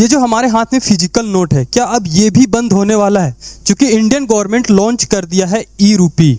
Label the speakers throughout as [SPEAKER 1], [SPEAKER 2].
[SPEAKER 1] ये जो हमारे हाथ में फिजिकल नोट है, क्या अब ये भी बंद होने वाला है? क्योंकि इंडियन गवर्नमेंट लॉन्च कर दिया है ई रूपी।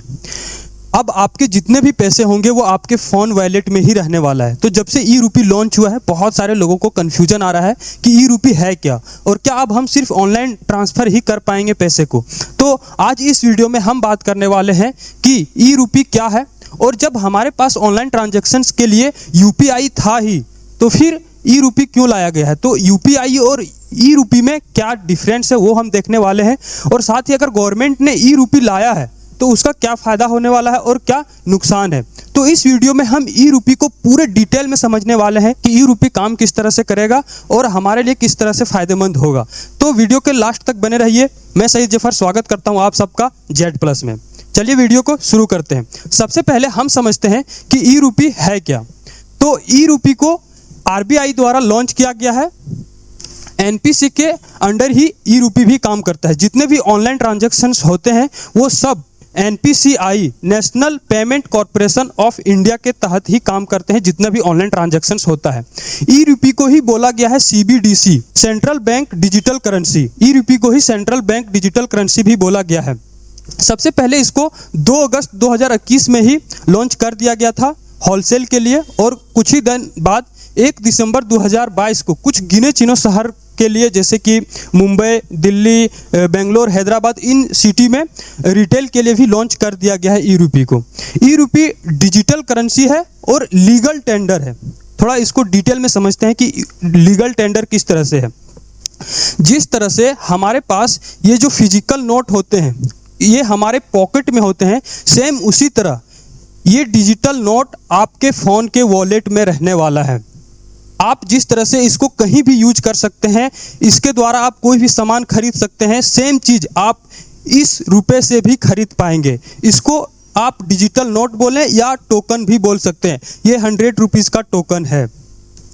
[SPEAKER 1] अब आपके जितने भी पैसे होंगे वो आपके फ़ोन वॉलेट में ही रहने वाला है। तो जब से ई रूपी लॉन्च हुआ है, बहुत सारे लोगों को कन्फ्यूजन आ रहा है कि ई रूपी है क्या, और क्या अब हम सिर्फ ऑनलाइन ट्रांसफ़र ही कर पाएंगे पैसे को। तो आज इस वीडियो में हम बात करने वाले हैं कि ई रूपी क्या है, और जब हमारे पास ऑनलाइन ट्रांजैक्शंस के लिए यूपीआई था ही, तो फिर ई रूपी क्यों लाया गया है। तो यूपीआई और ई रूपी में क्या डिफरेंस है वो हम देखने वाले हैं, और साथ ही अगर गवर्नमेंट ने ई रूपी लाया है तो उसका क्या फ़ायदा होने वाला है और क्या नुकसान है। तो इस वीडियो में हम ई रूपी को पूरे डिटेल में समझने वाले हैं कि ई रूपी काम किस तरह से करेगा और हमारे लिए किस तरह से फ़ायदेमंद होगा। तो वीडियो के लास्ट तक बने रहिए। मैं सईद जफर स्वागत करता हूँ आप सबका Z+ में। चलिए वीडियो को शुरू करते हैं। सबसे पहले हम समझते हैं कि ई रूपी है क्या। तो ई रूपी को आरबीआई द्वारा लॉन्च किया गया है। एनपीसी के अंडर ही ई रूपी भी काम करता है। जितने भी ऑनलाइन ट्रांजैक्शंस होते हैं वो सब NPCI, national payment corporation of India के तहत ही काम करते हैं। जितना भी ऑनलाइन ट्रांजैक्शंस होता है, ई रूपी को ही बोला गया है CBDC, central bank digital currency. E rupee को ही सेंट्रल बैंक डिजिटल करेंसी भी बोला गया है। सबसे पहले इसको 2 अगस्त 2021 में ही लॉन्च कर दिया गया था होलसेल के लिए, और कुछ ही दिन बाद 1 दिसंबर 2022 को कुछ गिने चुने शहर के लिए, जैसे कि मुंबई, दिल्ली, बेंगलोर, हैदराबाद, इन सिटी में रिटेल के लिए भी लॉन्च कर दिया गया है ई रूपी को। ई रूपी डिजिटल करेंसी है और लीगल टेंडर है। थोड़ा इसको डिटेल में समझते हैं कि लीगल टेंडर किस तरह से है। जिस तरह से हमारे पास ये जो फिजिकल नोट होते हैं ये हमारे पॉकेट में होते हैं, सेम उसी तरह ये डिजिटल नोट आपके फ़ोन के वॉलेट में रहने वाला है। आप जिस तरह से इसको कहीं भी यूज कर सकते हैं, इसके द्वारा आप कोई भी सामान खरीद सकते हैं, सेम चीज़ आप इस रुपए से भी खरीद पाएंगे। इसको आप डिजिटल नोट बोलें या टोकन भी बोल सकते हैं। ये 100 रुपीज़ का टोकन है।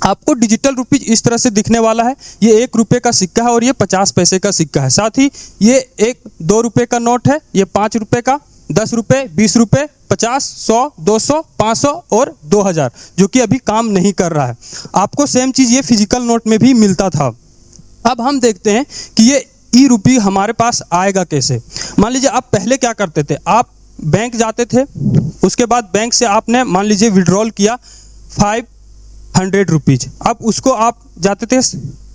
[SPEAKER 1] आपको डिजिटल रुपीज इस तरह से दिखने वाला है। ये 1 रुपये का सिक्का है और ये 50 पैसे का सिक्का है। साथ ही ये एक 2 रुपये का नोट है, ये 5 रुपये का, 10 रुपये, 20 रुपये, 50, 100, 200, 500 और 2000, जो कि अभी काम नहीं कर रहा है। आपको सेम चीज़ ये फिजिकल नोट में भी मिलता था। अब हम देखते हैं कि ये ई रूपी हमारे पास आएगा कैसे। मान लीजिए आप पहले क्या करते थे, आप बैंक जाते थे, उसके बाद बैंक से आपने मान लीजिए विड्रॉल किया 500 रुपीज़। अब उसको आप जाते थे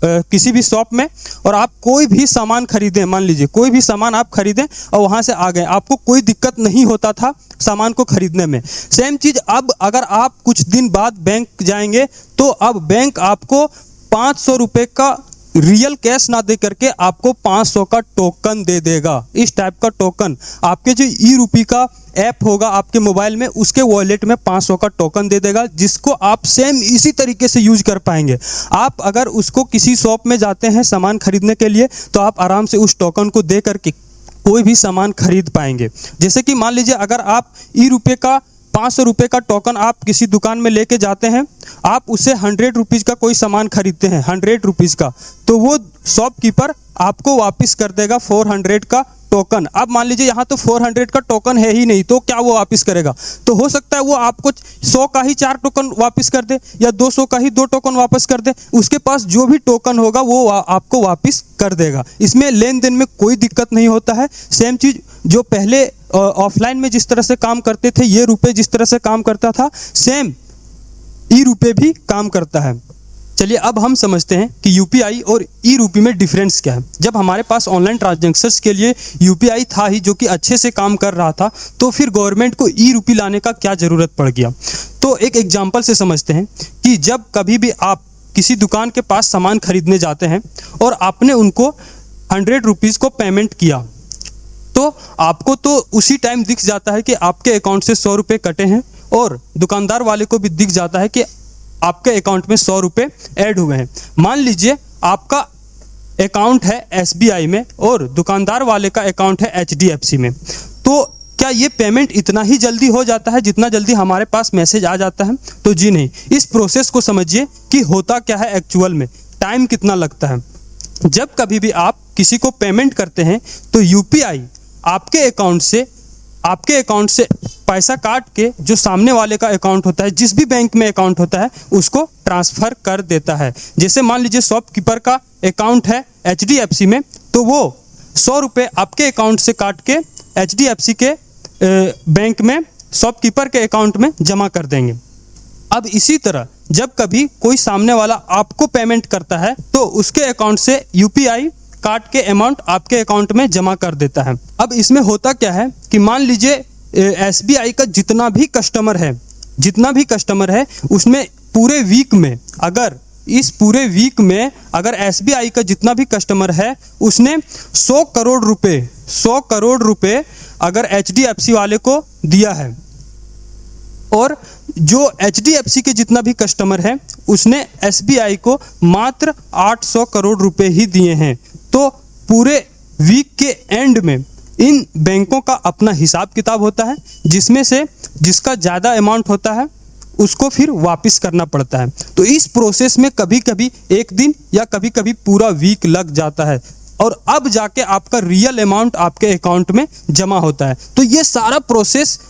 [SPEAKER 1] किसी भी शॉप में और आप कोई भी सामान खरीदें, मान लीजिए कोई भी सामान आप खरीदें और वहाँ से आ गए, आपको कोई दिक्कत नहीं होता था सामान को खरीदने में। सेम चीज़ अब अगर आप कुछ दिन बाद बैंक जाएंगे तो अब बैंक आपको 500 रुपये का रियल कैश ना दे करके आपको 500 का टोकन दे देगा। इस टाइप का टोकन आपके जो ई रूपी का ऐप होगा आपके मोबाइल में, उसके वॉलेट में 500 का टोकन दे देगा, जिसको आप सेम इसी तरीके से यूज कर पाएंगे। आप अगर उसको किसी शॉप में जाते हैं सामान खरीदने के लिए तो आप आराम से उस टोकन को दे करके कोई भी सामान खरीद पाएंगे। जैसे कि मान लीजिए अगर आप ई रूपये का 500 रुपये का टोकन आप किसी दुकान में लेके जाते हैं, आप उससे 100 रुपीज़ का कोई सामान खरीदते हैं 100 रुपीज़ का, तो वो शॉपकीपर आपको वापस कर देगा 400 का टोकन। अब मान लीजिए यहाँ तो 400 का टोकन है ही नहीं, तो क्या वो वापस करेगा? तो हो सकता है वो आपको 100 का ही 4 टोकन वापस कर दे या 200 का ही 2 टोकन वापस कर दे। उसके पास जो भी टोकन होगा वो आपको वापस कर देगा। इसमें लेन देन में कोई दिक्कत नहीं होता है। सेम चीज़ जो पहले ऑफलाइन में जिस तरह से काम करते थे, ये रुपये जिस तरह से काम करता था, सेम ई रुपये भी काम करता है। चलिए अब हम समझते हैं कि यूपीआई और ई रूपी में डिफरेंस क्या है। जब हमारे पास ऑनलाइन ट्रांजैक्शंस के लिए यूपीआई था ही, जो कि अच्छे से काम कर रहा था, तो फिर गवर्नमेंट को ई रूपी लाने का क्या ज़रूरत पड़ गया। तो एक एग्जांपल से समझते हैं कि जब कभी भी आप किसी दुकान के पास सामान खरीदने जाते हैं और आपने उनको 100 रुपीज़ को पेमेंट किया, तो आपको तो उसी टाइम दिख जाता है कि आपके अकाउंट से 100 रुपये कटे हैं, और दुकानदार वाले को भी दिख जाता है कि आपके अकाउंट में 100 रुपये ऐड हुए हैं। मान लीजिए आपका अकाउंट है एसबीआई में और दुकानदार वाले का अकाउंट है एचडीएफसी में, तो क्या ये पेमेंट इतना ही जल्दी हो जाता है जितना जल्दी हमारे पास मैसेज आ जाता है? तो जी नहीं। इस प्रोसेस को समझिए कि होता क्या है एक्चुअल में, टाइम कितना लगता है। जब कभी भी आप किसी को पेमेंट करते हैं तो यूपीआई आपके अकाउंट से पैसा काट के जो सामने वाले का अकाउंट होता है, जिस भी बैंक में अकाउंट होता है, उसको ट्रांसफर कर देता है। जैसे मान लीजिए शॉपकीपर का अकाउंट है HDFC में, तो वो 100 रुपये आपके अकाउंट से काट के HDFC के बैंक में शॉपकीपर के अकाउंट में जमा कर देंगे। अब इसी तरह जब कभी कोई सामने वाला आपको पेमेंट करता है तो उसके अकाउंट से UPI काट के अमाउंट आपके अकाउंट में जमा कर देता है। अब इसमें होता क्या है कि मान लीजिए SBI का जितना भी कस्टमर है उसमें पूरे वीक में अगर SBI का जितना भी कस्टमर है उसने 100 करोड़ रुपए अगर HDFC वाले को दिया है, और जो HDFC के जितना भी कस्टमर है उसने SBI को मात्र 800 करोड़ रुपए ही दिए हैं, तो पूरे वीक के एंड में इन बैंकों का अपना हिसाब किताब होता है, जिसमें से जिसका ज़्यादा अमाउंट होता है उसको फिर वापस करना पड़ता है। तो इस प्रोसेस में कभी कभी एक दिन या कभी कभी पूरा वीक लग जाता है, और अब जाके आपका रियल अमाउंट आपके अकाउंट में जमा होता है। तो ये सारा प्रोसेस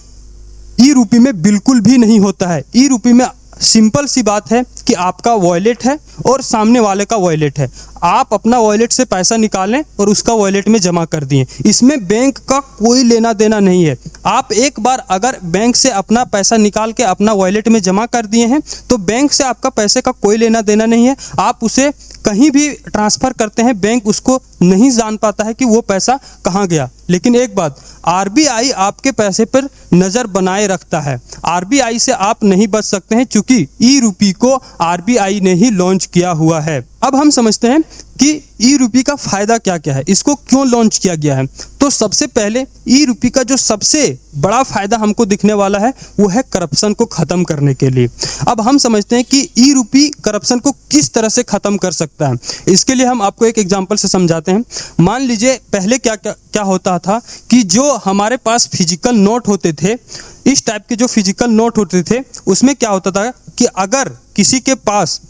[SPEAKER 1] ई-रूपी में बिल्कुल भी नहीं होता है। ई-रूपी में सिंपल सी बात है कि आपका वॉलेट है और सामने वाले का वॉलेट है, आप अपना वॉलेट से पैसा निकालें और उसका वॉलेट में जमा कर दिए। इसमें बैंक का कोई लेना देना नहीं है। आप एक बार अगर बैंक से अपना पैसा निकाल के अपना वॉलेट में जमा कर दिए हैं तो बैंक से आपका पैसे का कोई लेना देना नहीं है। आप उसे कहीं भी ट्रांसफ़र करते हैं, बैंक उसको नहीं जान पाता है कि वो पैसा कहाँ गया। लेकिन एक बात, RBI आपके पैसे पर नज़र बनाए रखता है। RBI से आप नहीं बच सकते हैं, क्योंकि ई-रूपी को RBI ने ही लॉन्च किया हुआ है। अब हम समझते हैं कि ई-रूपी का फ़ायदा क्या क्या है, इसको क्यों लॉन्च किया गया है। तो सबसे पहले ई-रूपी का जो सबसे बड़ा फ़ायदा हमको दिखने वाला है वो है करप्शन को ख़त्म करने के लिए। अब हम समझते हैं कि ई-रूपी करप्शन को किस तरह से ख़त्म कर सकता है। इसके लिए हम आपको एक एग्जांपल से समझाते हैं। मान लीजिए पहले क्या होता था कि जो हमारे पास फिजिकल नोट होते थे, इस टाइप के जो फिजिकल नोट होते थे, उसमें क्या होता था कि अगर किसी के पास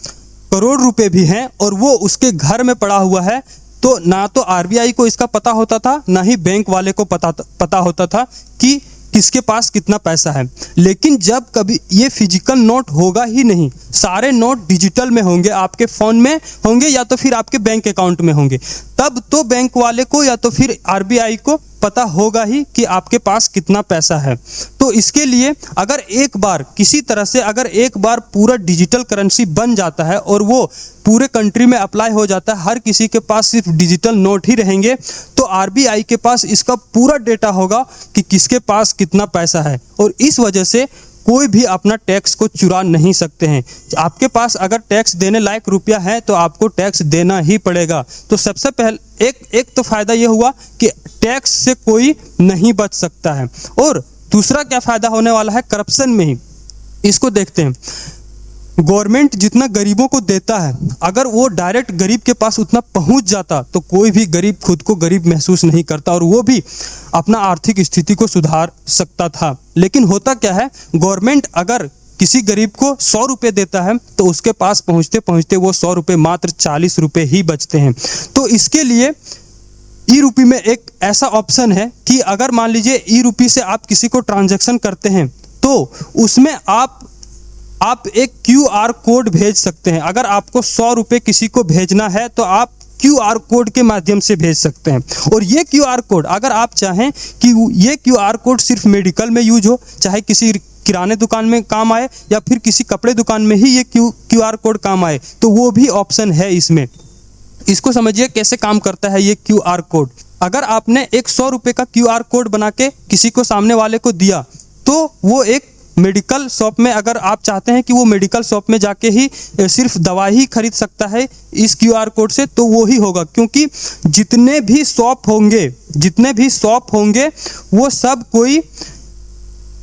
[SPEAKER 1] करोड़ रुपए भी हैं और वो उसके घर में पड़ा हुआ है, तो ना तो RBI को इसका पता होता था, ना ही बैंक वाले को पता होता था कि किसके पास कितना पैसा है। लेकिन जब कभी ये फिजिकल नोट होगा ही नहीं, सारे नोट डिजिटल में होंगे, आपके फ़ोन में होंगे या तो फिर आपके बैंक अकाउंट में होंगे, तब तो बैंक वाले को या तो फिर RBI को पता होगा ही कि आपके पास कितना पैसा है। तो इसके लिए अगर एक बार किसी तरह से अगर एक बार पूरा डिजिटल करेंसी बन जाता है और वो पूरे कंट्री में अप्लाई हो जाता है, हर किसी के पास सिर्फ डिजिटल नोट ही रहेंगे, तो RBI के पास इसका पूरा डेटा होगा कि किसके पास कितना पैसा है, और इस वजह से कोई भी अपना टैक्स को चुरा नहीं सकते हैं। आपके पास अगर टैक्स देने लायक रुपया है तो आपको टैक्स देना ही पड़ेगा। तो सबसे पहले एक तो फायदा ये हुआ कि टैक्स से कोई नहीं बच सकता है, और दूसरा क्या फायदा होने वाला है करप्शन में ही। इसको देखते हैं, गवर्नमेंट जितना गरीबों को देता है, अगर वो डायरेक्ट गरीब के पास उतना पहुंच जाता तो कोई भी गरीब खुद को गरीब महसूस नहीं करता और वो भी अपना आर्थिक स्थिति को सुधार सकता था। लेकिन होता क्या है, गवर्नमेंट अगर किसी गरीब को 100 रुपये देता है तो उसके पास पहुंचते पहुंचते वो 100 रुपये मात्र 40 रुपये ही बचते हैं। तो इसके लिए ई-रूपी में एक ऐसा ऑप्शन है कि अगर मान लीजिए ई-रूपी से आप किसी को ट्रांजैक्शन करते हैं तो उसमें आप एक QR कोड भेज सकते हैं। अगर आपको 100 रुपये किसी को भेजना है तो आप QR कोड के माध्यम से भेज सकते हैं। और ये QR कोड अगर आप चाहें कि ये QR कोड सिर्फ मेडिकल में यूज हो, चाहे किसी किराने दुकान में काम आए या फिर किसी कपड़े दुकान में ही ये QR कोड काम आए, तो वो भी ऑप्शन है इसमें। इसको समझिए कैसे काम करता है ये QR कोड। अगर आपने एक 100 रुपये का QR कोड बना के किसी को सामने वाले को दिया, तो वो एक मेडिकल शॉप में, अगर आप चाहते हैं कि वो मेडिकल शॉप में जाके ही सिर्फ दवा ही खरीद सकता है इस QR कोड से, तो वो ही होगा। क्योंकि जितने भी शॉप होंगे वो सब कोई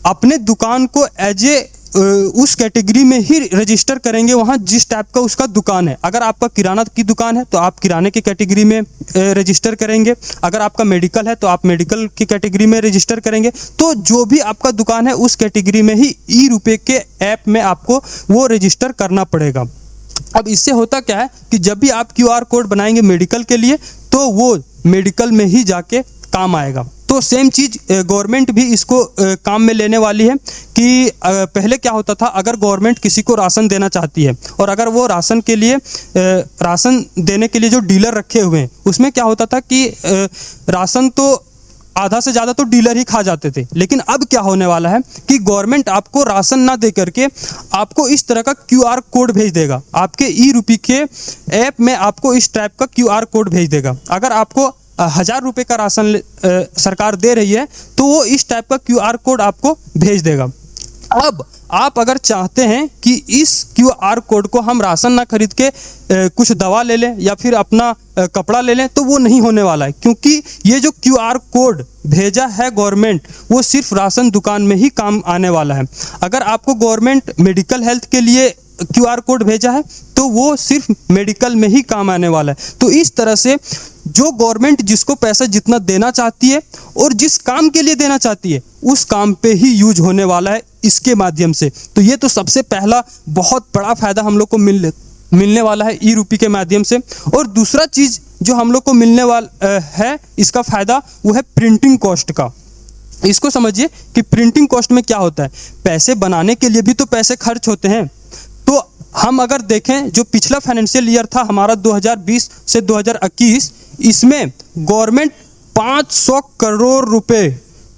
[SPEAKER 1] अपने दुकान को एज ए उस कैटेगरी में ही रजिस्टर करेंगे, वहाँ जिस टाइप का उसका दुकान है। अगर आपका किराना की दुकान है तो आप किराने की कैटेगरी में रजिस्टर करेंगे, अगर आपका मेडिकल है तो आप मेडिकल की कैटेगरी में रजिस्टर करेंगे। तो जो भी आपका दुकान है उस कैटेगरी में ही ई-रूपे के ऐप में आपको वो रजिस्टर करना पड़ेगा। अब इससे होता क्या है कि जब भी आप QR कोड बनाएंगे मेडिकल के लिए तो वो मेडिकल में ही जाके काम आएगा। तो सेम चीज़ गवर्नमेंट भी इसको काम में लेने वाली है कि पहले क्या होता था, अगर गवर्नमेंट किसी को राशन देना चाहती है और अगर वो राशन के लिए राशन देने के लिए जो डीलर रखे हुए हैं उसमें क्या होता था कि राशन तो आधा से ज़्यादा तो डीलर ही खा जाते थे। लेकिन अब क्या होने वाला है कि गवर्नमेंट आपको राशन ना दे करके आपको इस तरह का QR कोड भेज देगा। आपके ई-रूपी के ऐप में आपको इस टाइप का QR कोड भेज देगा। अगर आपको 1000 रुपये का राशन सरकार दे रही है तो वो इस टाइप का QR कोड आपको भेज देगा। अब आप अगर चाहते हैं कि इस QR कोड को हम राशन ना खरीद के कुछ दवा ले लें या फिर अपना कपड़ा ले लें तो वो नहीं होने वाला है, क्योंकि ये जो QR कोड भेजा है गवर्नमेंट वो सिर्फ राशन दुकान में ही काम आने वाला है। अगर आपको गवर्नमेंट मेडिकल हेल्थ के लिए QR कोड भेजा है तो वो सिर्फ मेडिकल में ही काम आने वाला है। तो इस तरह से जो गवर्नमेंट जिसको पैसा जितना देना चाहती है और जिस काम के लिए देना चाहती है उस काम पे ही यूज होने वाला है इसके माध्यम से। तो ये तो सबसे पहला बहुत बड़ा फायदा हम लोग को मिलने वाला है ई-रूपी के माध्यम से। और दूसरा चीज जो हम लोग को मिलने वाला है इसका फायदा वो है प्रिंटिंग कॉस्ट का। इसको समझिए कि प्रिंटिंग कॉस्ट में क्या होता है, पैसे बनाने के लिए भी तो पैसे खर्च होते हैं। तो हम अगर देखें जो पिछला फाइनेंशियल ईयर था हमारा 2020 से 2021, इसमें गवर्नमेंट 500 करोड़ रुपए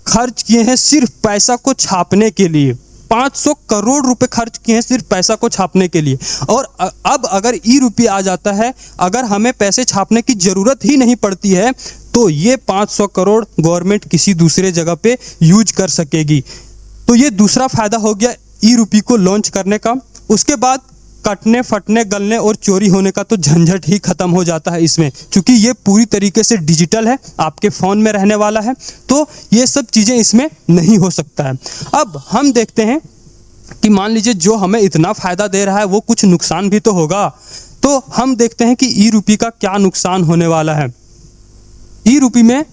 [SPEAKER 1] खर्च किए हैं सिर्फ पैसा को छापने के लिए। 500 करोड़ रुपए खर्च किए हैं सिर्फ पैसा को छापने के लिए। और अब अगर ई-रूपी आ जाता है, अगर हमें पैसे छापने की जरूरत ही नहीं पड़ती है तो ये 500 करोड़ गवर्नमेंट किसी दूसरे जगह पे यूज कर सकेगी। तो ये दूसरा फायदा हो गया ई-रूपी को लॉन्च करने का। उसके बाद कटने फटने गलने और चोरी होने का तो झंझट ही खत्म हो जाता है इसमें, क्योंकि ये पूरी तरीके से डिजिटल है, आपके फ़ोन में रहने वाला है। तो ये सब चीज़ें इसमें नहीं हो सकता है। अब हम देखते हैं कि मान लीजिए जो हमें इतना फ़ायदा दे रहा है वो कुछ नुकसान भी तो होगा। तो हम देखते हैं कि ई-रूपी का क्या नुकसान होने वाला है। ई-रूपी में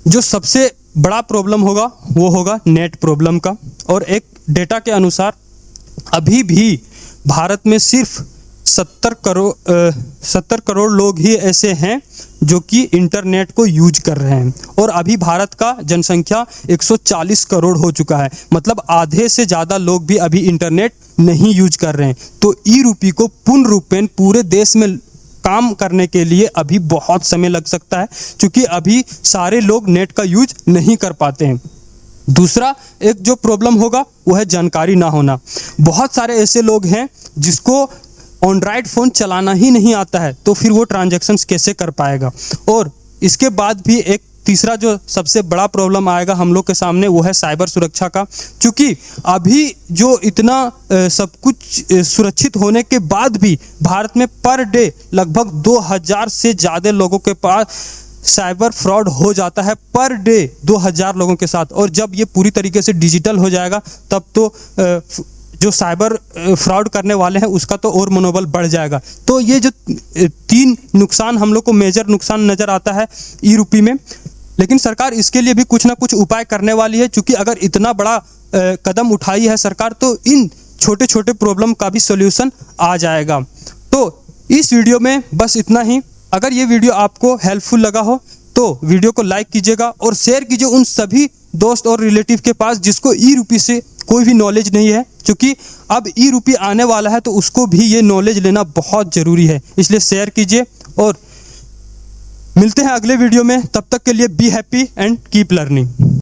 [SPEAKER 1] जो सबसे बड़ा प्रॉब्लम होगा वो होगा नेट प्रॉब्लम का। और एक डेटा के अनुसार अभी भी भारत में सिर्फ 70 करोड़ लोग ही ऐसे हैं जो कि इंटरनेट को यूज कर रहे हैं। और अभी भारत का जनसंख्या 140 करोड़ हो चुका है, मतलब आधे से ज़्यादा लोग भी अभी इंटरनेट नहीं यूज कर रहे हैं। तो ई-रूपी को पूर्ण रूपेण पूरे देश में काम करने के लिए अभी बहुत समय लग सकता है, क्योंकि अभी सारे लोग नेट का यूज नहीं कर पाते हैं। दूसरा एक जो प्रॉब्लम होगा वो है जानकारी ना होना। बहुत सारे ऐसे लोग हैं जिसको एंड्रॉयड फ़ोन चलाना ही नहीं आता है, तो फिर वो ट्रांजैक्शंस कैसे कर पाएगा। और इसके बाद भी एक तीसरा जो सबसे बड़ा प्रॉब्लम आएगा हम लोग के सामने वो है साइबर सुरक्षा का, क्योंकि अभी जो इतना सब कुछ सुरक्षित होने के बाद भी भारत में पर डे लगभग 2000 से ज़्यादा लोगों के पास साइबर फ्रॉड हो जाता है, पर डे 2000 लोगों के साथ। और जब ये पूरी तरीके से डिजिटल हो जाएगा तब तो जो साइबर फ्रॉड करने वाले हैं उसका तो और मनोबल बढ़ जाएगा। तो ये जो 3 नुकसान हम लोग को मेजर नुकसान नज़र आता है ई-रूपी में, लेकिन सरकार इसके लिए भी कुछ ना कुछ उपाय करने वाली है, क्योंकि अगर इतना बड़ा कदम उठाई है सरकार तो इन छोटे छोटे प्रॉब्लम का भी सॉल्यूशन आ जाएगा। तो इस वीडियो में बस इतना ही। अगर ये वीडियो आपको हेल्पफुल लगा हो तो वीडियो को लाइक कीजिएगा और शेयर कीजिए उन सभी दोस्त और रिलेटिव के पास जिसको ई-रूपी से कोई भी नॉलेज नहीं है, क्योंकि अब ई-रूपी आने वाला है तो उसको भी ये नॉलेज लेना बहुत ज़रूरी है। इसलिए शेयर कीजिए और मिलते हैं अगले वीडियो में। तब तक के लिए be happy and keep learning.